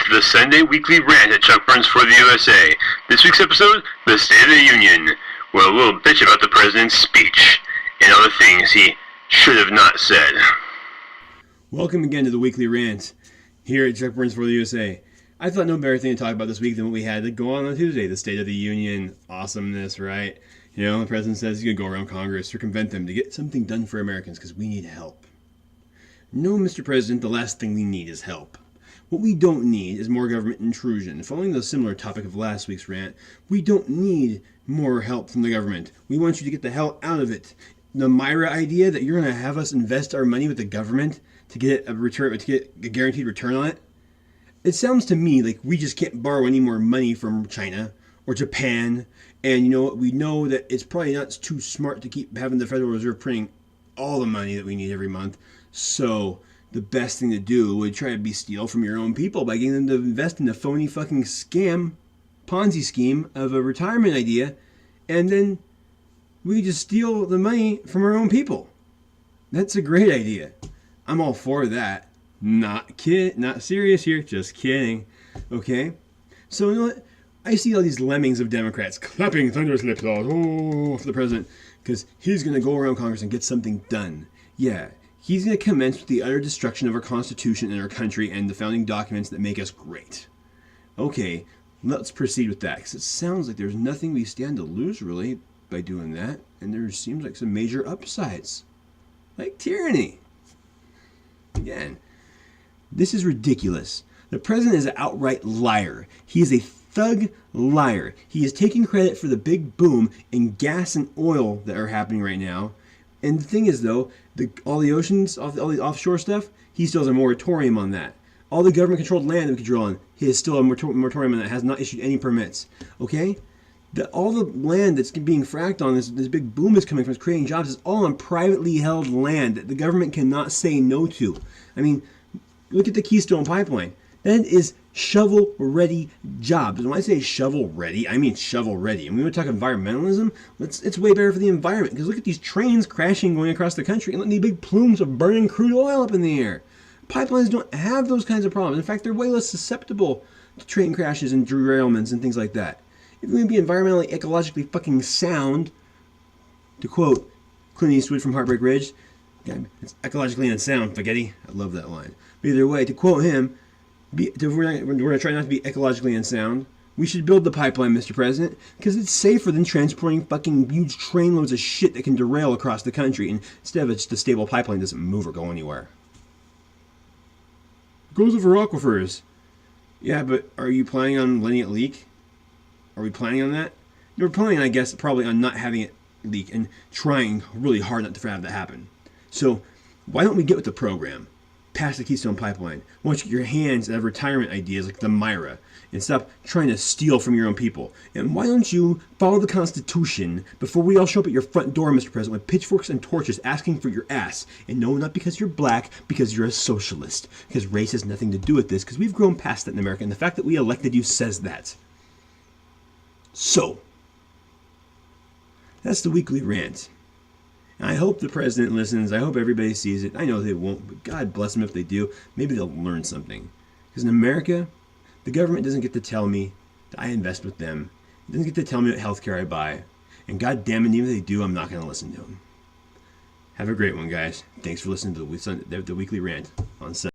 to the Sunday Weekly Rant at Chuck Burns for the USA. This week's episode, the State of the Union, where we'll bitch about the president's speech and other things he should have not said. Welcome again to the Weekly Rant here at Chuck Burns for the USA. I thought no better thing to talk about this week than what we had to go on Tuesday, the State of the Union awesomeness, right? You know, the president says he's going to go around Congress, circumvent them to get something done for Americans because we need help. No, Mr. President, the last thing we need is help. What we don't need is more government intrusion. Following the similar topic of last week's rant, we don't need more help from the government. We want you to get the hell out of it. The Myra idea that you're going to have us invest our money with the government to get a return, to get a guaranteed return on it, it sounds to me like we just can't borrow any more money from China or Japan. And you know what? We know that it's probably not too smart to keep having the Federal Reserve printing all the money that we need every month. So the best thing to do would try to be steal from your own people by getting them to invest in a phony fucking scam, Ponzi scheme of a retirement idea, and then we just steal the money from our own people. That's a great idea. I'm all for that. Not serious here, just kidding. Okay? So you know what? I see all these lemmings of Democrats clapping thunderous applause for the president because he's going to go around Congress and get something done. Yeah. He's going to commence with the utter destruction of our Constitution and our country and the founding documents that make us great. Okay, let's proceed with that, because it sounds like there's nothing we stand to lose, really, by doing that, and there seems like some major upsides, like tyranny. Again, this is ridiculous. The president is an outright liar. He is a thug liar. He is taking credit for the big boom in gas and oil that are happening right now. And the thing is, though, all the oceans, all the offshore stuff, he still has a moratorium on that. All the government-controlled land that we can drill on, he has still a moratorium on that, has not issued any permits. Okay? All the land that's being fracked on, this big boom is coming from, is creating jobs, is all on privately held land that the government cannot say no to. I mean, look at the Keystone Pipeline. That is shovel-ready jobs. And when I say shovel-ready, I mean shovel-ready. And when we talk environmentalism, it's way better for the environment. Because look at these trains crashing going across the country and letting these big plumes of burning crude oil up in the air. Pipelines don't have those kinds of problems. In fact, they're way less susceptible to train crashes and derailments and things like that. If you're going to be environmentally, ecologically fucking sound, to quote Clint Eastwood from Heartbreak Ridge, God, it's ecologically unsound, spaghetti. I love that line. But either way, to quote him, if we're going to try not to be ecologically unsound, we should build the pipeline, Mr. President, because it's safer than transporting fucking huge trainloads of shit that can derail across the country, and instead of just a stable pipeline doesn't move or go anywhere. It goes over aquifers. Yeah, but are you planning on letting it leak? Are we planning on that? We're planning, I guess, probably on not having it leak and trying really hard not to have that happen. So why don't we get with the program? Pass the Keystone Pipeline. Why don't you get your hands at retirement ideas like the Myra and stop trying to steal from your own people? And why don't you follow the Constitution before we all show up at your front door, Mr. President, with pitchforks and torches asking for your ass? And no, not because you're black, because you're a socialist. Because race has nothing to do with this, because we've grown past that in America, and the fact that we elected you says that. So, that's the Weekly Rant. I hope the president listens. I hope everybody sees it. I know they won't, but God bless them if they do. Maybe they'll learn something. Because in America, the government doesn't get to tell me that I invest with them. It doesn't get to tell me what healthcare I buy. And God damn it, even if they do, I'm not going to listen to them. Have a great one, guys. Thanks for listening to the Weekly Rant on Sunday.